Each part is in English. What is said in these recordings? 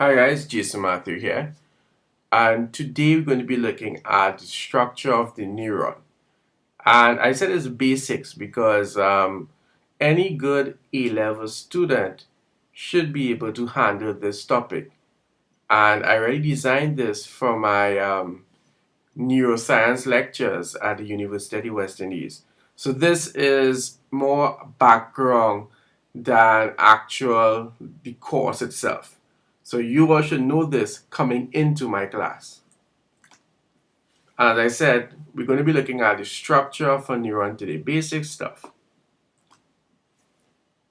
Hi guys, Jason Matthew here, and today we're going to be looking at the structure of the neuron. And I said it's basics because any good A-level student should be able to handle this topic. And I already designed this for my neuroscience lectures at the University of the West Indies. So this is more background than the course itself. So you all should know this coming into my class. As I said, we're going to be looking at the structure of a neuron today, basic stuff.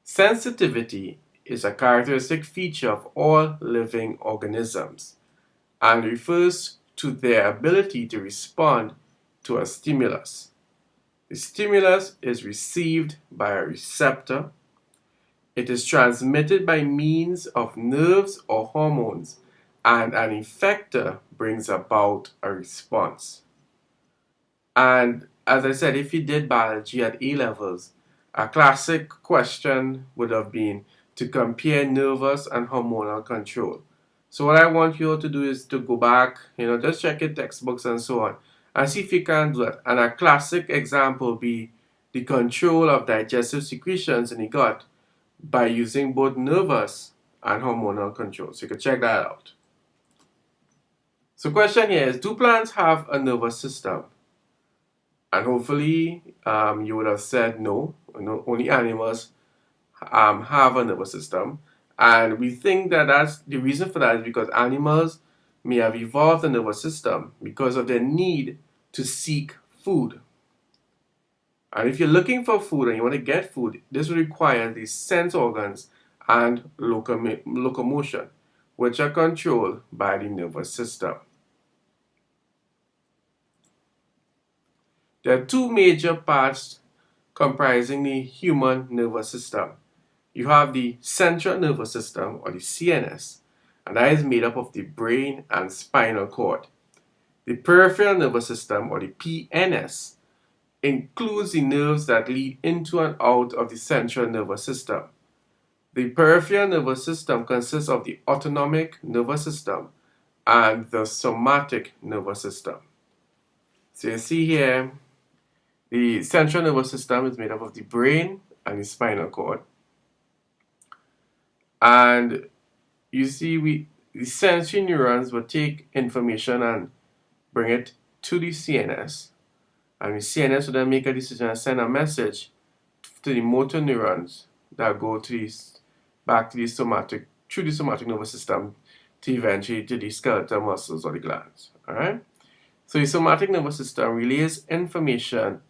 Sensitivity is a characteristic feature of all living organisms and refers to their ability to respond to a stimulus. The stimulus is received by a receptor. It is transmitted by means of nerves or hormones, and an effector brings about a response. And as I said, if you did biology at A levels, a classic question would have been to compare nervous and hormonal control. So what I want you all to do is to go back, just check your textbooks and so on, and see if you can do it. And a classic example would be the control of digestive secretions in the gut by using both nervous and hormonal control. So you can check that out. So question here is, do plants have a nervous system? And hopefully you would have said no, only animals have a nervous system. And we think that that's the reason for that is because animals may have evolved a nervous system because of their need to seek food. And if you're looking for food and you want to get food, this will require the sense organs and locomotion, which are controlled by the nervous system. There are two major parts comprising the human nervous system. You have the central nervous system, or the CNS, and that is made up of the brain and spinal cord. The peripheral nervous system, or the PNS, includes the nerves that lead into and out of the central nervous system. The peripheral nervous system consists of the autonomic nervous system and the somatic nervous system. So you see here, the central nervous system is made up of the brain and the spinal cord. And you see, the sensory neurons will take information and bring it to the CNS. And the CNS will then make a decision and send a message to the motor neurons that go back to the through the somatic nervous system to eventually to the skeletal muscles or the glands. Alright? So the somatic nervous system relays information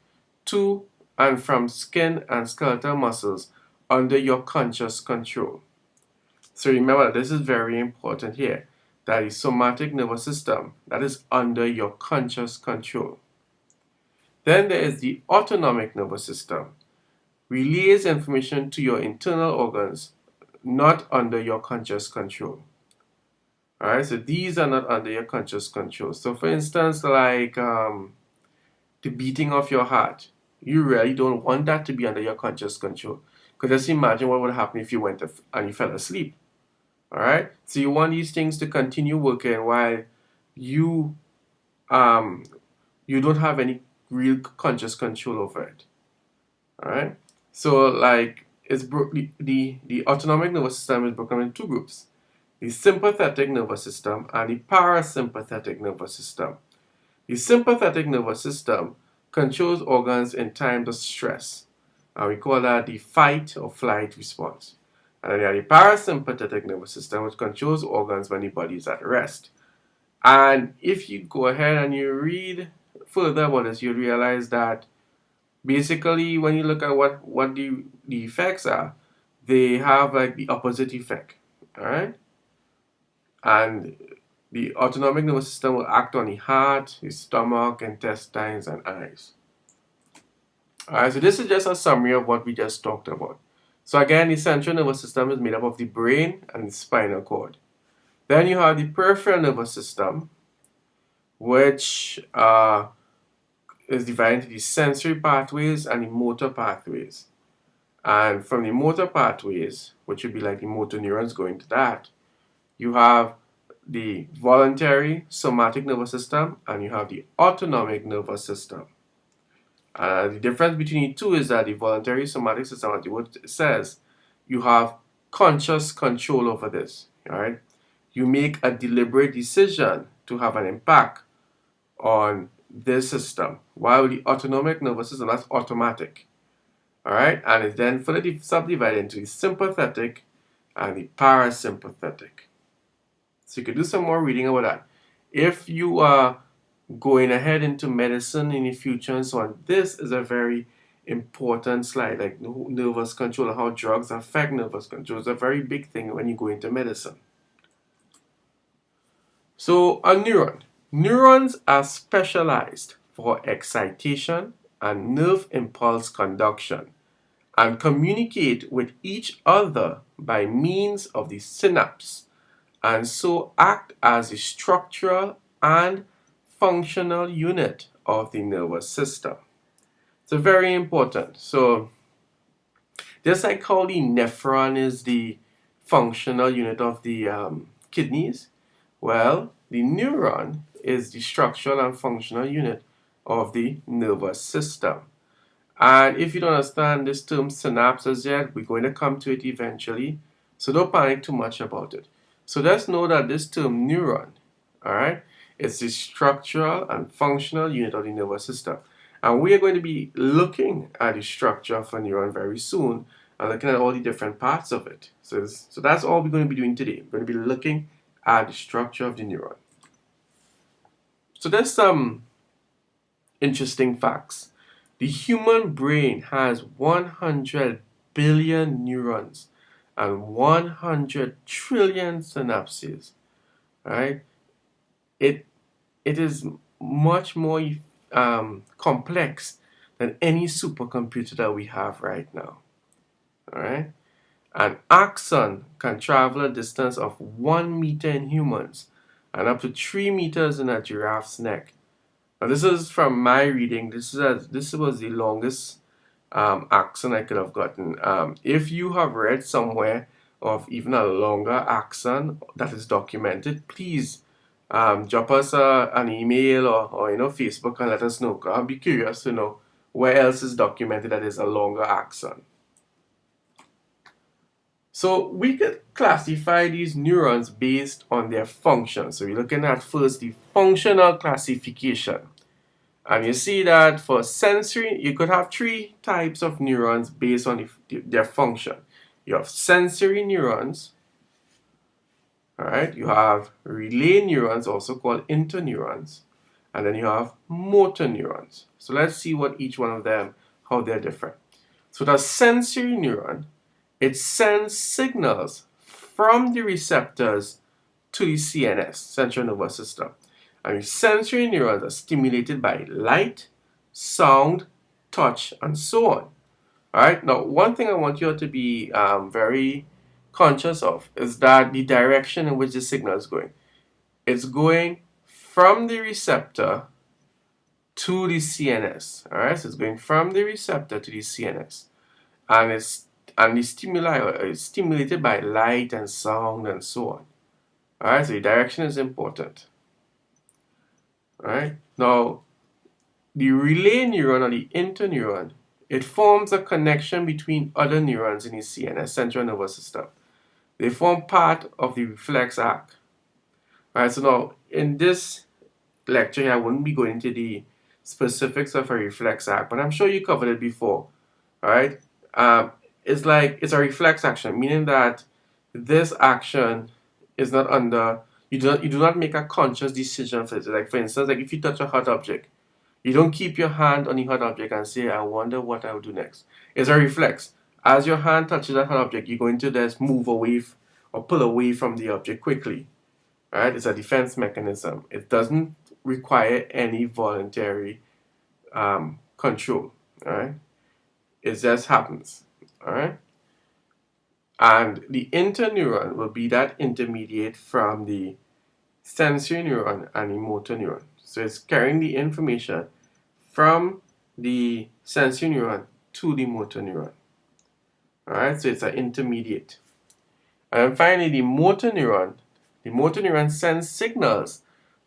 to and from skin and skeletal muscles under your conscious control. So remember, this is very important here, that the somatic nervous system that is under your conscious control. Then there is the autonomic nervous system, relays information to your internal organs, not under your conscious control. Alright, so these are not under your conscious control. So for instance, like the beating of your heart, you really don't want that to be under your conscious control. Because just imagine what would happen if you went and you fell asleep. Alright, so you want these things to continue working while you don't have any real conscious control over it. Alright, so like the autonomic nervous system is broken into two groups: the sympathetic nervous system and the parasympathetic nervous system. The sympathetic nervous system controls organs in times of stress, and we call that the fight or flight response. And then you have the parasympathetic nervous system, which controls organs when the body is at rest. And if you go ahead and you read further about this, you'll realize that basically when you look at what the effects are, they have like the opposite effect. Alright? And the autonomic nervous system will act on the heart, the stomach, intestines, and eyes. Alright, so this is just a summary of what we just talked about. So again, the central nervous system is made up of the brain and the spinal cord. Then you have the peripheral nervous system, which is divided into the sensory pathways and the motor pathways. And from the motor pathways, which would be like the motor neurons going to that, You have the voluntary somatic nervous system, and you have the autonomic nervous system. The difference between the two is that the voluntary somatic system, as the word says, you have conscious control over this. All right, you make a deliberate decision to have an impact on this system, while the autonomic nervous system, that's automatic. All right, and it's then further subdivided into the sympathetic and the parasympathetic. So you could do some more reading about that. If you are going ahead into medicine in the future and so on, this is a very important slide, like nervous control and how drugs affect nervous control. It's a very big thing when you go into medicine. So a neuron. Neurons are specialized for excitation and nerve impulse conduction and communicate with each other by means of the synapse, and so act as a structural and functional unit of the nervous system. So very important. So just like how the nephron is the functional unit of the kidneys, well, the neuron is the structural and functional unit of the nervous system. And if you don't understand this term synapses yet, we're going to come to it eventually. So don't panic too much about it. So let's know that this term neuron, all right, it's the structural and functional unit of the nervous system. And we are going to be looking at the structure of a neuron very soon and looking at all the different parts of it. So that's all we're going to be doing today. We're going to be looking at the structure of the neuron. So there's some interesting facts. The human brain has 100 billion neurons and 100 trillion synapses. Right? It is much more complex than any supercomputer that we have right now. All right? An axon can travel a distance of 1 meter in humans and up to 3 meters in a giraffe's neck. Now this is from my reading. This was the longest axon I could have gotten. If you have read somewhere of even a longer axon that is documented, please drop us an email or Facebook and let us know. I'll be curious to know where else is documented that is a longer axon. So we could classify these neurons based on their function. So we're looking at first the functional classification. And you see that for sensory, you could have 3 types of neurons based on their function. You have sensory neurons, all right? You have relay neurons, also called interneurons, and then you have motor neurons. So let's see what each one of them, how they're different. So the sensory neuron, it sends signals from the receptors to the CNS, central nervous system. And the sensory neurons are stimulated by light, sound, touch, and so on. All right. Now, one thing I want you all to be very conscious of is that the direction in which the signal is going. It's going from the receptor to the CNS. All right. So it's going from the receptor to the CNS, and the stimuli is stimulated by light and sound and so on. All right. So the direction is important. All right. Now, the relay neuron or the interneuron, it forms a connection between other neurons in the CNS, central nervous system. They form part of the reflex arc. All right. So now, in this lecture, I wouldn't be going into the specifics of a reflex arc, but I'm sure you covered it before. All right. It's a reflex action, meaning that this action is not under. You do not make a conscious decision for it. Like for instance, like if you touch a hot object, you don't keep your hand on the hot object and say, I wonder what I'll do next. It's a reflex. As your hand touches that hot object, you're going to just move away or pull away from the object quickly. Right? It's a defense mechanism. It doesn't require any voluntary control. All right? It just happens. All right? And the interneuron will be that intermediate from the sensory neuron and the motor neuron. So it's carrying the information from the sensory neuron to the motor neuron. All right, so it's an intermediate. And then finally, the motor neuron, the motor neuron sends signals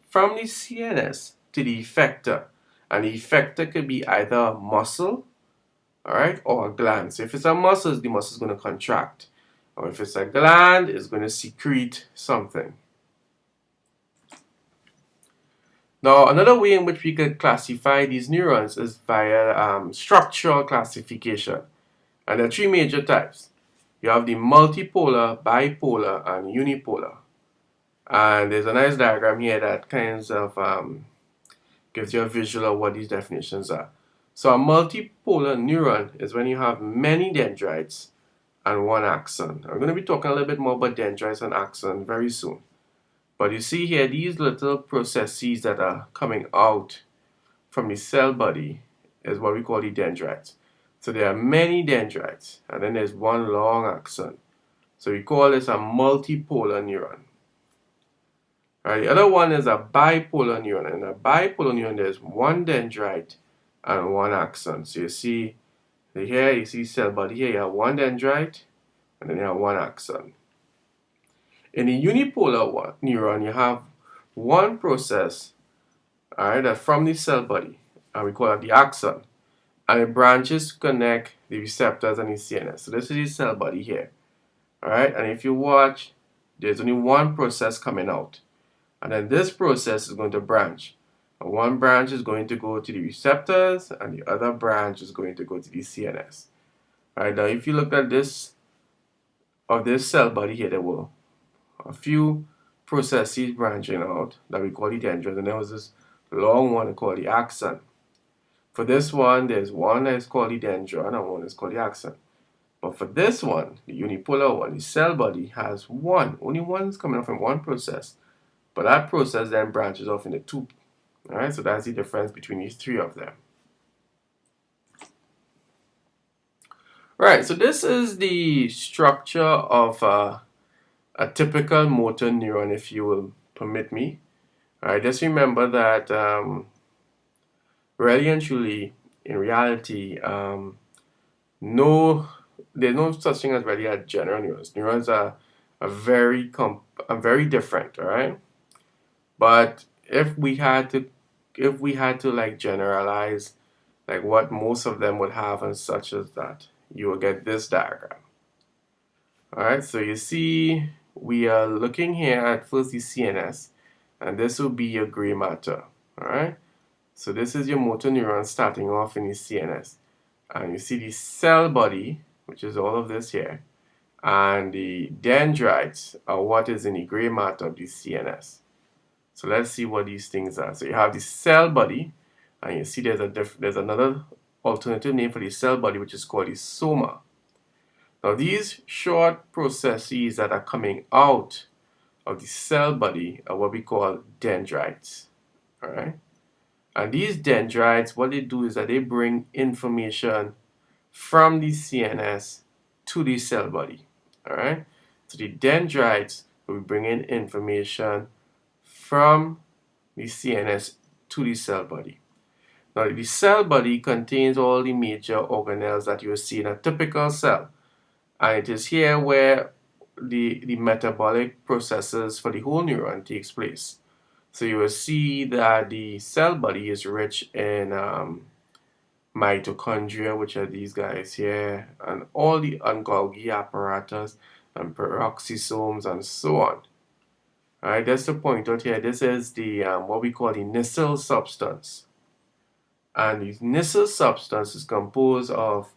from the CNS to the effector. And the effector could be either a muscle, all right, or a gland. So if it's a muscle, the muscle is going to contract. Or if it's a gland, it's going to secrete something. Now, another way in which we could classify these neurons is via structural classification. And there are three major types. You have the multipolar, bipolar, and unipolar. And there's a nice diagram here that kind of gives you a visual of what these definitions are. So a multipolar neuron is when you have many dendrites and one axon. I'm going to be talking a little bit more about dendrites and axon very soon. But you see here, these little processes that are coming out from the cell body is what we call the dendrites. So there are many dendrites, and then there's one long axon. So we call this a multipolar neuron. Right, the other one is a bipolar neuron. And a bipolar neuron, there's one dendrite and one axon. So you see here, you see cell body here, you have one dendrite, and then you have one axon. In the unipolar neuron, you have one process, all right, that's from the cell body, and we call it the axon. And it branches to connect the receptors and the CNS. So this is the cell body here, all right? And if you watch, there's only one process coming out. And then this process is going to branch. And one branch is going to go to the receptors, and the other branch is going to go to the CNS. All right, now if you look at this, of this cell body here, there were a few processes branching out that we call the dendrites, and there was this long one called the axon. For this one, there's one that is called the dendron and one is called the axon. But for this one, the unipolar one, the cell body has one. Only one is coming off from one process. But that process then branches off into two. All right, so that's the difference between these three of them. Right, so this is the structure of a typical motor neuron, if you will permit me. All right, just remember that really and truly, in reality, there's no such thing as really a general neurons. Neurons are very different, all right? But if we had to like generalize like what most of them would have and such as that, you will get this diagram. All right, so you see we are looking here at first the CNS, and this will be your gray matter. All right, so this is your motor neuron starting off in the CNS, and you see the cell body, which is all of this here, and the dendrites are what is in the gray matter of the CNS. So let's see what these things are. So you have the cell body, and you see there's another alternative name for the cell body, which is called the soma. Now these short processes that are coming out of the cell body are what we call dendrites. All right, and these dendrites, what they do is that they bring information from the CNS to the cell body. All right, so the dendrites will bring in information from the CNS to the cell body. Now the cell body contains all the major organelles that you will see in a typical cell, and it is here where the metabolic processes for the whole neuron takes place. So you will see that the cell body is rich in mitochondria, which are these guys here, and all the Golgi apparatus and peroxisomes and so on. Alright, just to point out here, this is the what we call the Nissl substance. And the Nissl substance is composed of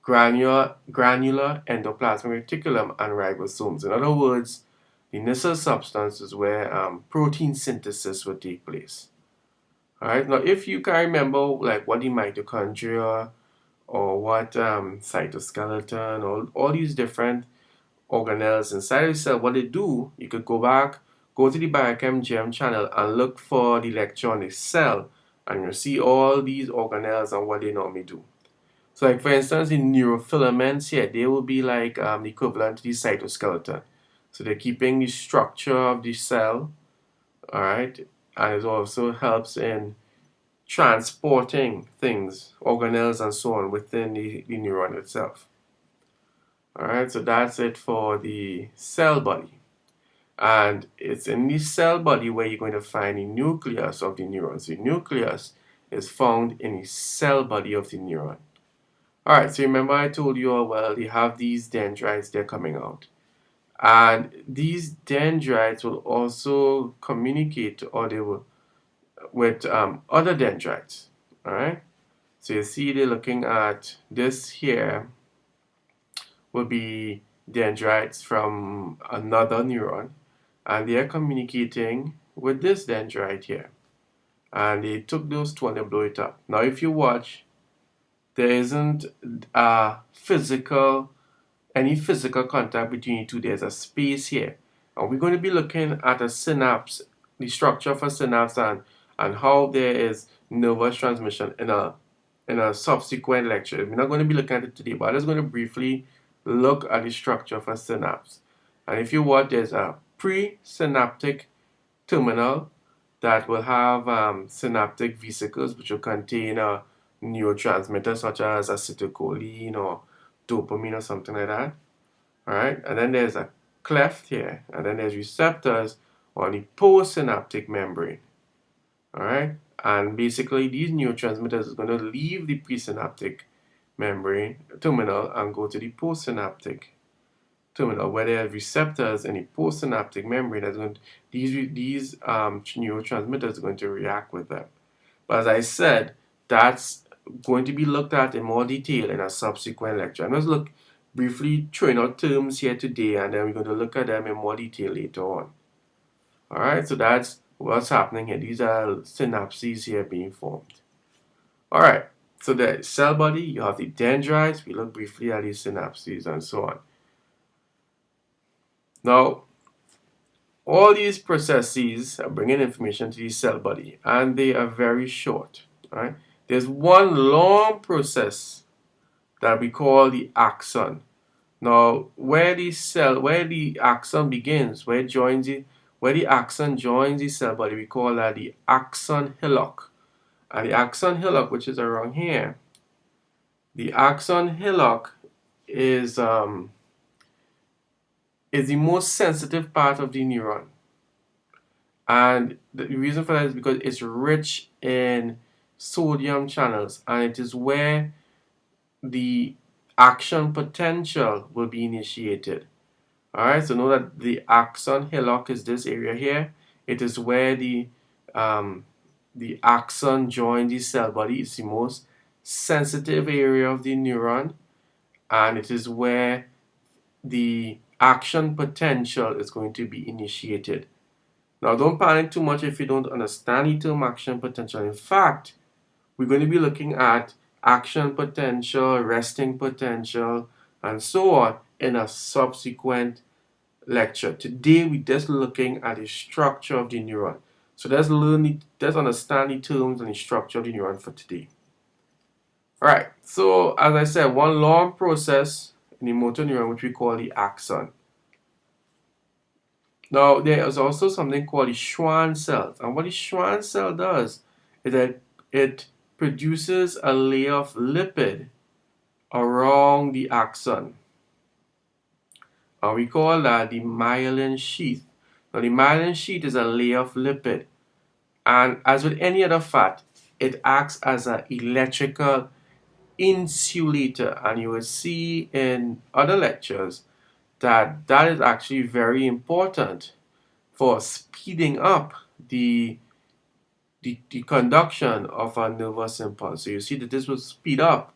granular endoplasmic reticulum and ribosomes. In other words, the Nissl substance is where protein synthesis will take place. Alright, now if you can remember like what the mitochondria or what cytoskeleton or all these different organelles inside the cell, what they do, you could go to the Biochem GM channel and look for the lecture on the cell, and you'll see all these organelles and what they normally do. So like for instance, the neurofilaments here, they will be like the equivalent to the cytoskeleton. So they're keeping the structure of the cell, alright, and it also helps in transporting things, organelles and so on within the neuron itself. Alright, so that's it for the cell body. And it's in the cell body where you're going to find the nucleus of the neuron. So the nucleus is found in the cell body of the neuron. Alright, so remember I told you, well, you have these dendrites, they're coming out. And these dendrites will also communicate, or they will, with other dendrites. Alright, so you see they're looking at this here will be dendrites from another neuron, and they're communicating with this dendrite here. And they took those two and they blow it up. Now if you watch, there isn't any physical contact between the two. There's a space here. And we're going to be looking at a synapse, the structure of a synapse, and how there is nervous transmission in a subsequent lecture. We're not going to be looking at it today, but I'm just going to briefly look at the structure of a synapse. And if you watch, there's a presynaptic terminal that will have synaptic vesicles, which will contain neurotransmitters such as acetylcholine or dopamine or something like that. Alright, and then there's a cleft here, and then there's receptors on the postsynaptic membrane. Alright, and basically these neurotransmitters are going to leave the presynaptic membrane terminal and go to the postsynaptic terminal, where there are receptors in the postsynaptic membrane. That's going to, these neurotransmitters are going to react with them. But as I said, that's going to be looked at in more detail in a subsequent lecture. I'm just briefly throwing out terms here today, and then we're going to look at them in more detail later on. Alright, so that's what's happening here. These are synapses here being formed. Alright, so the cell body, you have the dendrites. We look briefly at these synapses and so on. Now, all these processes are bringing information to the cell body, and they are very short. Right? There's one long process that we call the axon. Now, where the axon begins, where the axon joins the cell body, we call that the axon hillock. And the axon hillock, which is around here, the axon hillock is the most sensitive part of the neuron. And the reason for that is because it's rich in sodium channels, and it is where the action potential will be initiated. Alright, so know that the axon hillock is this area here. It is where the axon joins the cell body. It's the most sensitive area of the neuron, and it is where the action potential is going to be initiated. Now, don't panic too much if you don't understand the term action potential. In fact, we're going to be looking at action potential, resting potential, and so on in a subsequent lecture. Today, we're just looking at the structure of the neuron. So let's understand the terms and the structure of the neuron for today. Alright, so as I said, one long process in the motor neuron, which we call the axon. Now, there is also something called the Schwann cells. And what the Schwann cell does is that it produces a layer of lipid around the axon. And we call that the myelin sheath. Now, the myelin sheath is a layer of lipid. And as with any other fat, it acts as an electrical insulator. And you will see in other lectures that is actually very important for speeding up the conduction of a nervous impulse. So you see that this will speed up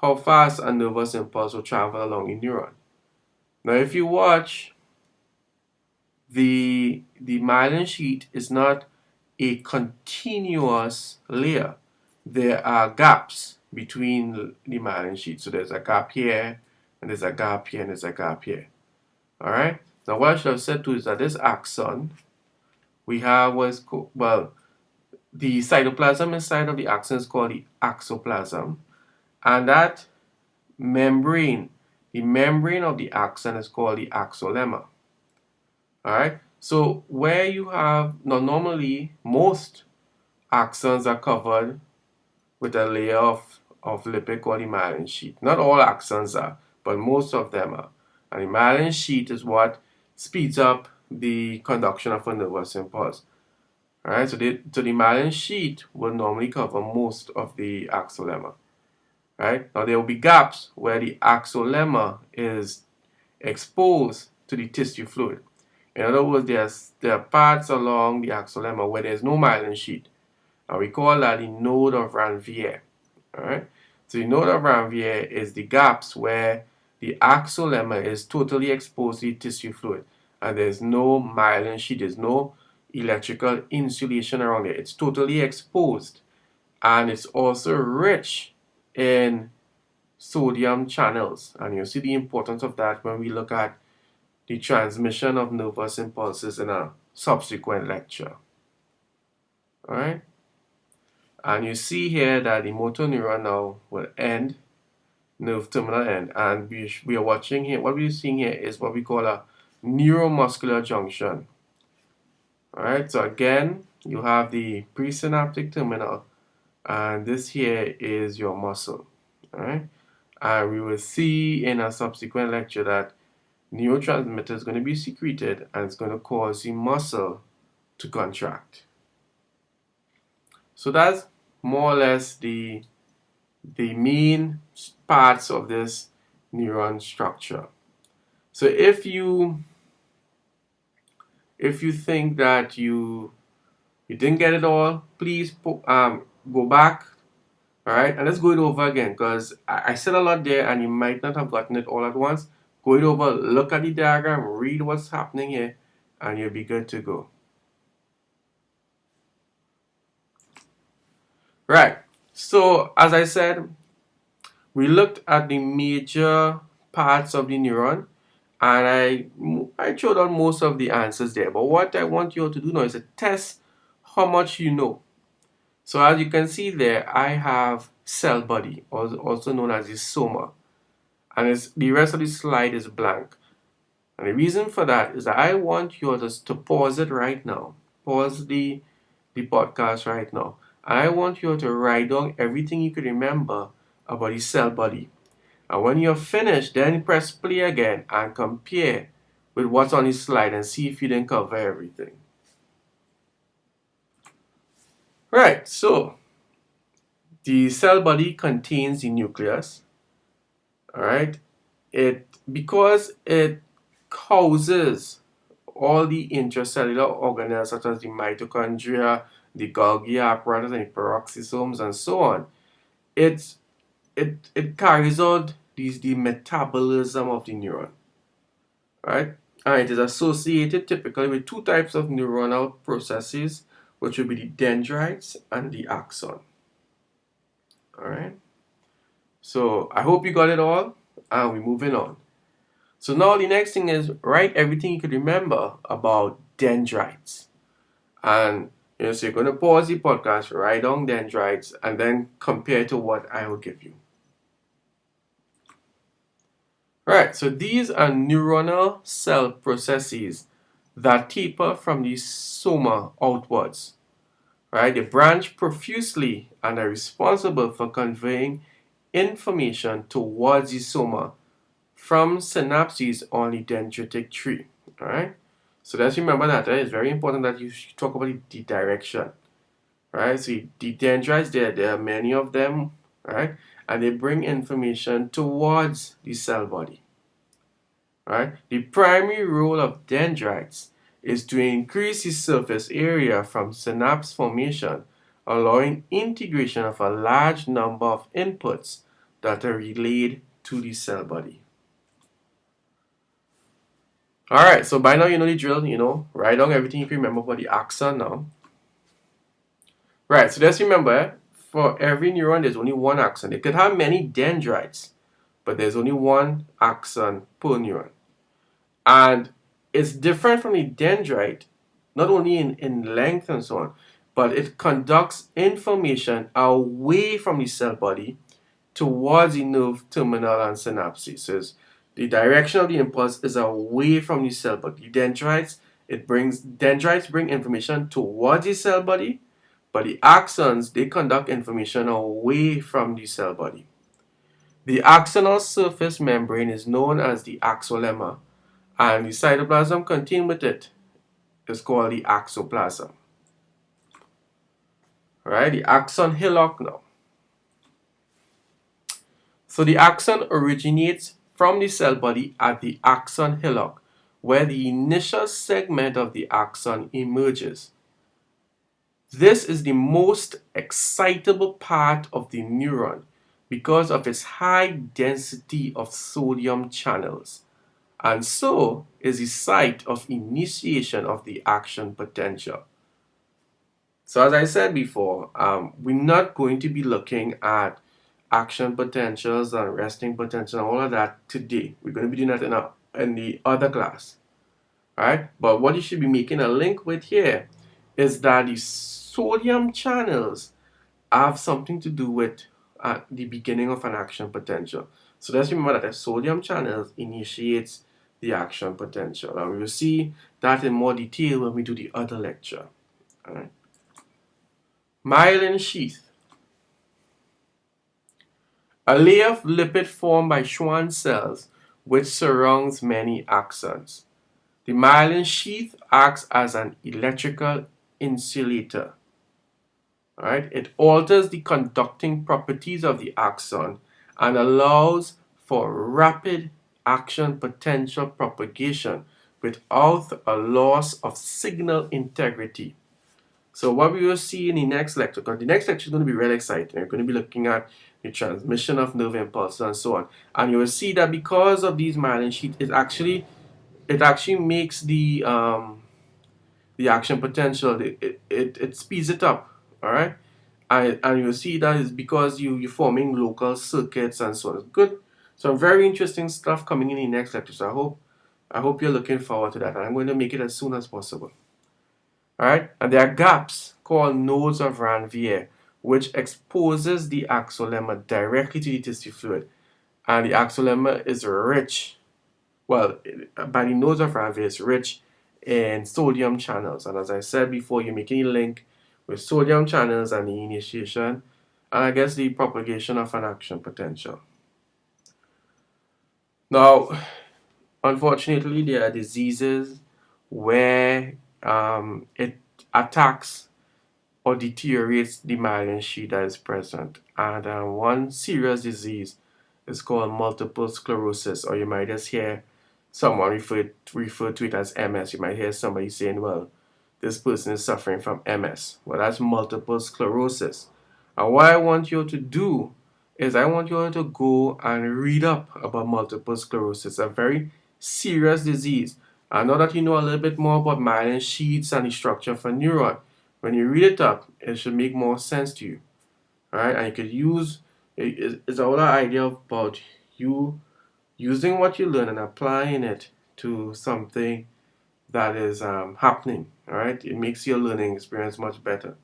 how fast a nervous impulse will travel along a neuron. Now, if you watch, the myelin sheath is not a continuous layer. There are gaps between the myelin sheath. So there's a gap here, and there's a gap here, and there's a gap here. Alright? Now, what I should have said too is that this axon, we have the cytoplasm inside of the axon is called the axoplasm. And that membrane, the membrane of the axon is called the axolemma. Alright? So where you have, now normally most axons are covered with a layer of lipid called the myelin sheath. Not all axons are, but most of them are. And the myelin sheath is what speeds up the conduction of a nervous impulse. Alright, so the myelin sheath will normally cover most of the axolemma. Right? Now there will be gaps where the axolemma is exposed to the tissue fluid. In other words, there are parts along the axolemma where there's no myelin sheath. And we call that the node of Ranvier. Alright? So the node of Ranvier is the gaps where the axolemma is totally exposed to the tissue fluid. And there's no myelin sheath, there's no electrical insulation around it. It's totally exposed. And it's also rich in sodium channels. And you'll see the importance of that when we look at the transmission of nervous impulses in a subsequent lecture. Alright? And you see here that the motor neuron now will end, nerve terminal end. And we are watching here, what we're seeing here is what we call a neuromuscular junction. Alright, so again, you have the presynaptic terminal, and this here is your muscle. Alright, and we will see in a subsequent lecture that neurotransmitter is going to be secreted and it's going to cause the muscle to contract. So that's more or less the main parts of this neuron structure. So if you think that you didn't get it all, please go back, all right, and let's go it over again, because I said a lot there and you might not have gotten it all at once. Go it over, look at the diagram, read what's happening here, and you'll be good to go. Right, so as I said, we looked at the major parts of the neuron, and I showed out most of the answers there. But what I want you all to do now is to test how much you know. So as you can see there, I have cell body, also known as the soma. And the rest of the slide is blank. And the reason for that is that I want you all to pause it right now. Pause the podcast right now. And I want you all to write down everything you could remember about the cell body. And when you're finished, then press play again and compare with what's on the slide and see if you didn't cover everything. Right, so the cell body contains the nucleus. Alright, because it houses all the intracellular organelles such as the mitochondria, the Golgi apparatus, and the peroxisomes, and so on. It carries out the metabolism of the neuron, right? And it is associated typically with two types of neuronal processes, which would be the dendrites and the axon. All right. So I hope you got it all, and we're moving on. So now the next thing is write everything you could remember about dendrites, and so you're going to pause the podcast, write down dendrites, and then compare to what I will give you. Right, so these are neuronal cell processes that taper from the soma outwards. Right, they branch profusely and are responsible for conveying information towards the soma from synapses on the dendritic tree. All right, so let's remember that it's very important that you talk about the direction. Right, so the dendrites there are many of them, right, and they bring information towards the cell body. Right, the primary role of dendrites is to increase the surface area from synapse formation, allowing integration of a large number of inputs that are relayed to the cell body. Alright, so by now you know the drill, write down everything you can remember about the axon now. Right, so let's remember, for every neuron there's only one axon. It could have many dendrites, but there's only one axon per neuron. And it's different from the dendrite, not only in length and so on, but it conducts information away from the cell body towards the nerve terminal and synapses. So the direction of the impulse is away from the cell body. Dendrites bring information towards the cell body, but the axons, they conduct information away from the cell body. The axonal surface membrane is known as the axolemma, and the cytoplasm contained with it is called the axoplasm. Right, the axon hillock now. So the axon originates from the cell body at the axon hillock, where the initial segment of the axon emerges. This is the most excitable part of the neuron because of its high density of sodium channels, and so is the site of initiation of the action potential. So as I said before, we're not going to be looking at action potentials and resting potential and all of that today. We're going to be doing that in the other class. Right? But what you should be making a link with here is that the sodium channels have something to do with the beginning of an action potential. So let's remember that the sodium channels initiates the action potential. And we will see that in more detail when we do the other lecture. All right. Myelin sheath. A layer of lipid formed by Schwann cells which surrounds many axons. The myelin sheath acts as an electrical insulator. Right? It alters the conducting properties of the axon and allows for rapid action potential propagation without a loss of signal integrity. So what we will see in the next lecture, because the next lecture is going to be really exciting. We're going to be looking at the transmission of nerve impulses and so on. And you will see that because of these myelin sheath, it actually makes the action potential, it speeds it up. All right, and you'll see that is because you're forming local circuits and so on. It's good. So very interesting stuff coming in the next lecture. So I hope you're looking forward to that. And I'm going to make it as soon as possible. All right, and there are gaps called nodes of Ranvier, which exposes the axolemma directly to the tissue fluid, and the axolemma is rich. Well, by the nodes of Ranvier, it's rich in sodium channels, and as I said before, you're making a link with sodium channels and the initiation, and I guess the propagation of an action potential. Now, unfortunately, there are diseases where it attacks or deteriorates the myelin sheath that is present. And one serious disease is called multiple sclerosis, or you might just hear someone refer to it as MS. You might hear somebody saying, well, this person is suffering from MS. Well, that's multiple sclerosis. And what I want you to do is I want you to go and read up about multiple sclerosis, a very serious disease. And now that you know a little bit more about myelin sheaths and the structure of a neuron, when you read it up, it should make more sense to you. All right, and you could use it's all an idea about you using what you learn and applying it to something that is happening. All right, it makes your learning experience much better.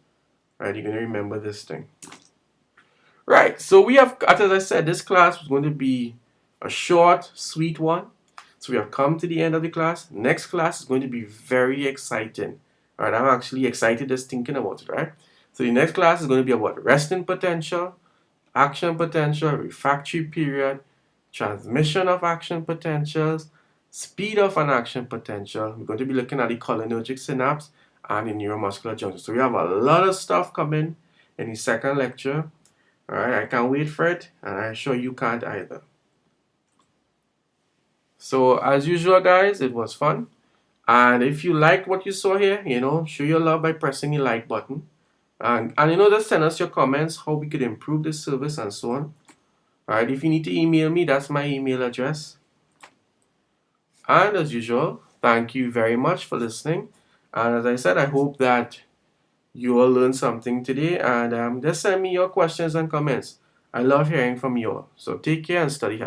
All right, you're going to remember this thing. Right, so we have, as I said, this class was going to be a short, sweet one. So we have come to the end of the class. Next class is going to be very exciting. All right, I'm actually excited just thinking about it, right? So the next class is going to be about resting potential, action potential, refractory period, transmission of action potentials, speed of an action potential. We're going to be looking at the cholinergic synapse and the neuromuscular junction. So we have a lot of stuff coming in the second lecture. All right, I can't wait for it, and I'm sure you can't either. So as usual, guys, it was fun. And if you liked what you saw here, show your love by pressing the like button. And just send us your comments, how we could improve this service and so on. All right, if you need to email me, that's my email address. And as usual, thank you very much for listening. And as I said, I hope that you all learned something today. And just send me your questions and comments. I love hearing from you all. So take care and study hard.